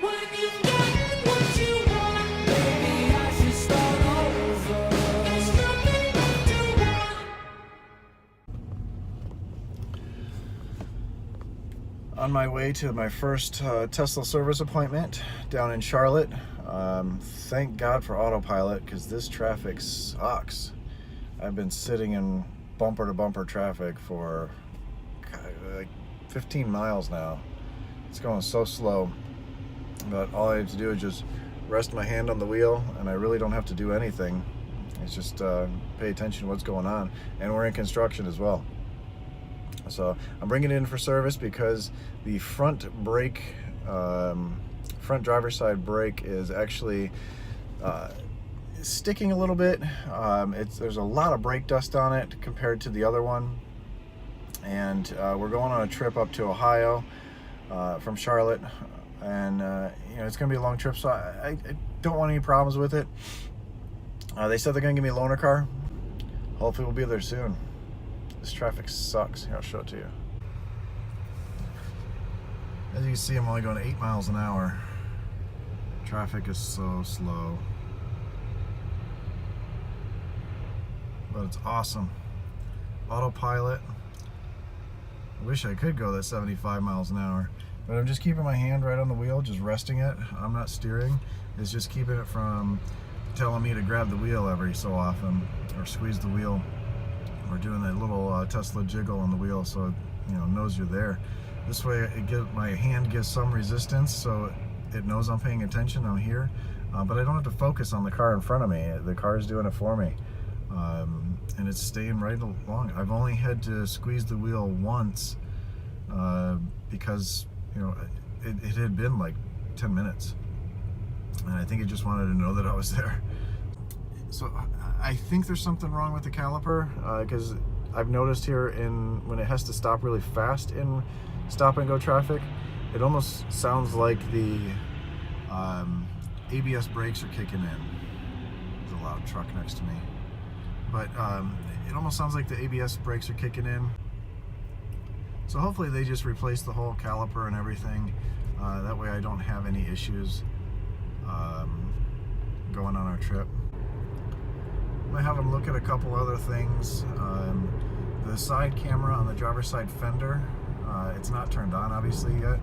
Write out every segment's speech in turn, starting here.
When you've got what you want, maybe I should start over. There's nothing left to want. On my way to my first Tesla service appointment down in Charlotte. Thank God for Autopilot, because this traffic sucks. I've been sitting in bumper to bumper traffic for like 15 miles now. It's going so slow, but all I have to do is just rest my hand on the wheel, and I really don't have to do anything. It's just pay attention to what's going on. And we're in construction as well. So I'm bringing it in for service because the front brake, front driver's side brake is actually sticking a little bit. There's a lot of brake dust on it compared to the other one. And we're going on a trip up to Ohio from Charlotte, and it's gonna be a long trip, so I don't want any problems with it. They said they're gonna give me a loaner car. Hopefully we'll be there soon. This traffic sucks. Here, I'll show it to you. As you can see, I'm only going 8 miles an hour. Traffic is so slow. But it's awesome. Autopilot. I wish I could go that 75 miles an hour. But I'm just keeping my hand right on the wheel, just resting it. I'm not steering. It's just keeping it from telling me to grab the wheel every so often or squeeze the wheel. We're doing that little Tesla jiggle on the wheel, so it knows you're there. This way, my hand gives some resistance, so it knows I'm paying attention. I'm here, but I don't have to focus on the car in front of me. The car is doing it for me, and it's staying right along. I've only had to squeeze the wheel once because it had been like 10 minutes, and I think it just wanted to know that I was there. So I think there's something wrong with the caliper, because I've noticed here when it has to stop really fast in stop and go traffic, it almost sounds like the ABS brakes are kicking in. There's a loud truck next to me. But it almost sounds like the ABS brakes are kicking in. So hopefully they just replace the whole caliper and everything. That way I don't have any issues going on our trip. I'm gonna have them look at a couple other things. The side camera on the driver's side fender, it's not turned on obviously yet,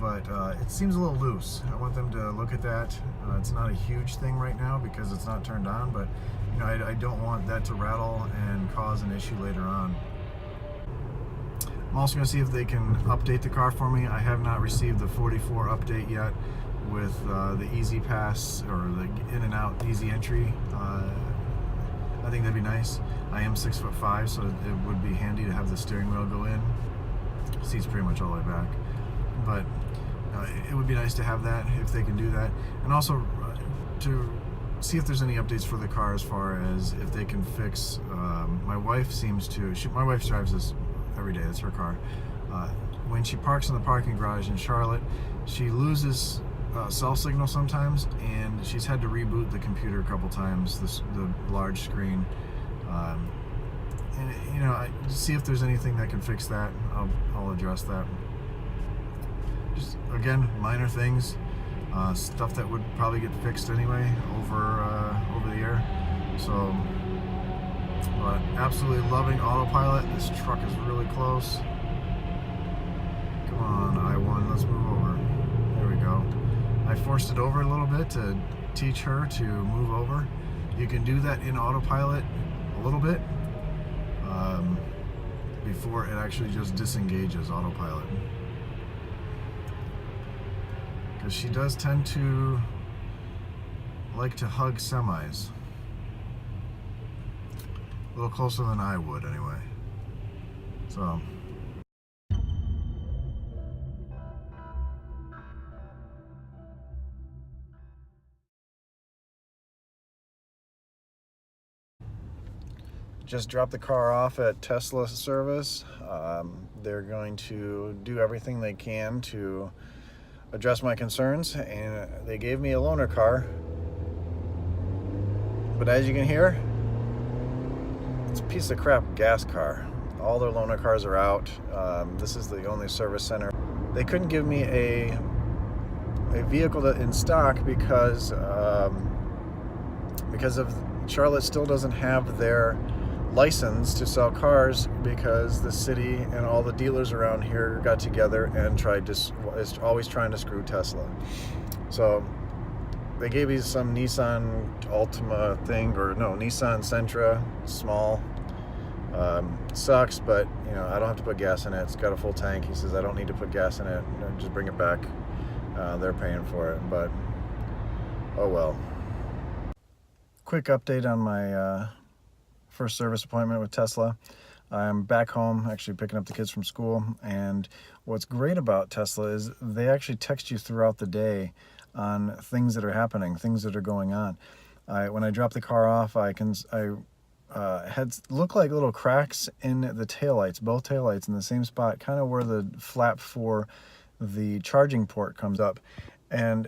but it seems a little loose. I want them to look at that. It's not a huge thing right now because it's not turned on, but I don't want that to rattle and cause an issue later on. I'm also going to see if they can update the car for me. I have not received the 44 update yet with the easy pass or the in and out easy entry. I think that'd be nice. I am 6'5", so it would be handy to have the steering wheel go in. Seat's pretty much all the way back, but it would be nice to have that if they can do that, and also to see if there's any updates for the car as far as if they can fix. My wife seems to. My wife drives this every day. That's her car. When she parks in the parking garage in Charlotte, she loses cell signal sometimes, and she's had to reboot the computer a couple times, the large screen, and see if there's anything that can fix that. I'll address that. Just again, minor things, stuff that would probably get fixed anyway over the air. So, but absolutely loving Autopilot. This truck is really close. Come on, I-1, let's move over. There we go. I forced it over a little bit to teach her to move over. You can do that in Autopilot a little bit before it actually just disengages Autopilot. Because she does tend to like to hug semis. A little closer than I would anyway. So. Just dropped the car off at Tesla service. They're going to do everything they can to address my concerns, and they gave me a loaner car. But as you can hear, it's a piece of crap gas car. All their loaner cars are out. This is the only service center. They couldn't give me a vehicle in stock because of Charlotte still doesn't have their license to sell cars because the city and all the dealers around here got together and is always trying to screw Tesla. So they gave me some Nissan Altima thing, or no, Nissan Sentra, small. Sucks, but I don't have to put gas in it. It's got a full tank. He says I don't need to put gas in it. Just bring it back. They're paying for it, but oh well. Quick update on my first service appointment with Tesla. I'm back home, actually picking up the kids from school, and what's great about Tesla is they actually text you throughout the day on things that are happening, things that are going on. When I drop the car off, had looked like little cracks in the taillights, both taillights in the same spot, kind of where the flap for the charging port comes up, and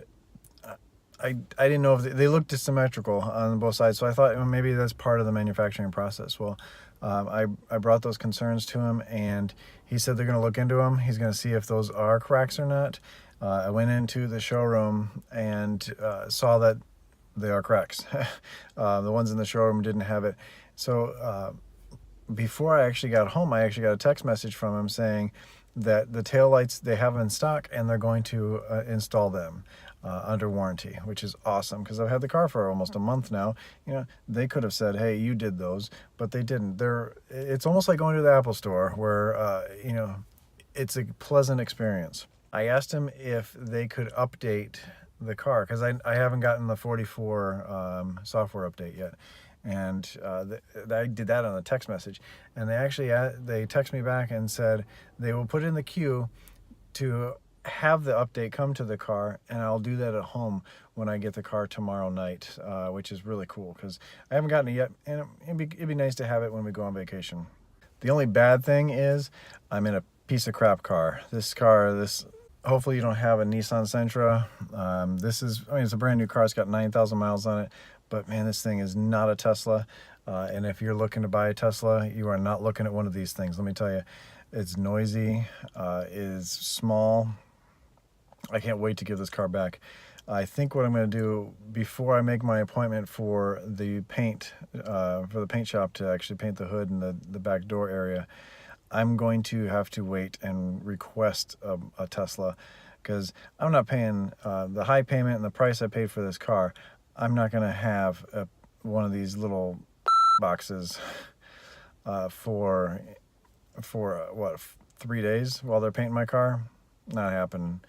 I didn't know if they looked asymmetrical on both sides, so I thought maybe that's part of the manufacturing process. Well, I brought those concerns to him, and he said they're going to look into them. He's going to see if those are cracks or not. I went into the showroom and saw that they are cracks. The ones in the showroom didn't have it. So before I actually got home, I actually got a text message from him saying that the taillights, they have them in stock and they're going to install them under warranty, which is awesome because I've had the car for almost a month now. They could have said, hey, you did those, but they didn't. It's almost like going to the Apple store where, it's a pleasant experience. I asked him if they could update the car because I haven't gotten the 44 software update yet. And I did that on a text message, and they text me back and said they will put in the queue to have the update come to the car, and I'll do that at home when I get the car tomorrow night, which is really cool because I haven't gotten it yet, and it'd be nice to have it when we go on vacation. The only bad thing is I'm in a piece of crap car. Hopefully you don't have a Nissan Sentra. It's a brand new car. It's got 9,000 miles on it. But man, this thing is not a Tesla. And if you're looking to buy a Tesla, you are not looking at one of these things. Let me tell you, it's noisy, is small. I can't wait to give this car back. I think what I'm going to do before I make my appointment for the paint shop to actually paint the hood and the back door area, I'm going to have to wait and request a Tesla because I'm not paying the high payment and the price I paid for this car. I'm not going to have one of these little boxes for 3 days while they're painting my car. Not happening.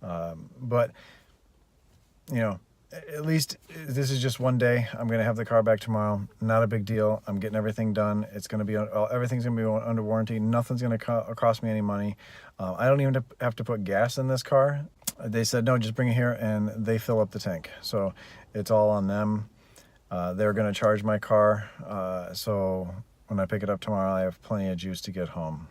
But at least this is just one day. I'm going to have the car back tomorrow. Not a big deal. I'm getting everything done. It's going to be everything's going to be under warranty. Nothing's going to cost me any money. I don't even have to put gas in this car. They said, no, just bring it here, and they fill up the tank. So it's all on them. They're going to charge my car. So when I pick it up tomorrow, I have plenty of juice to get home.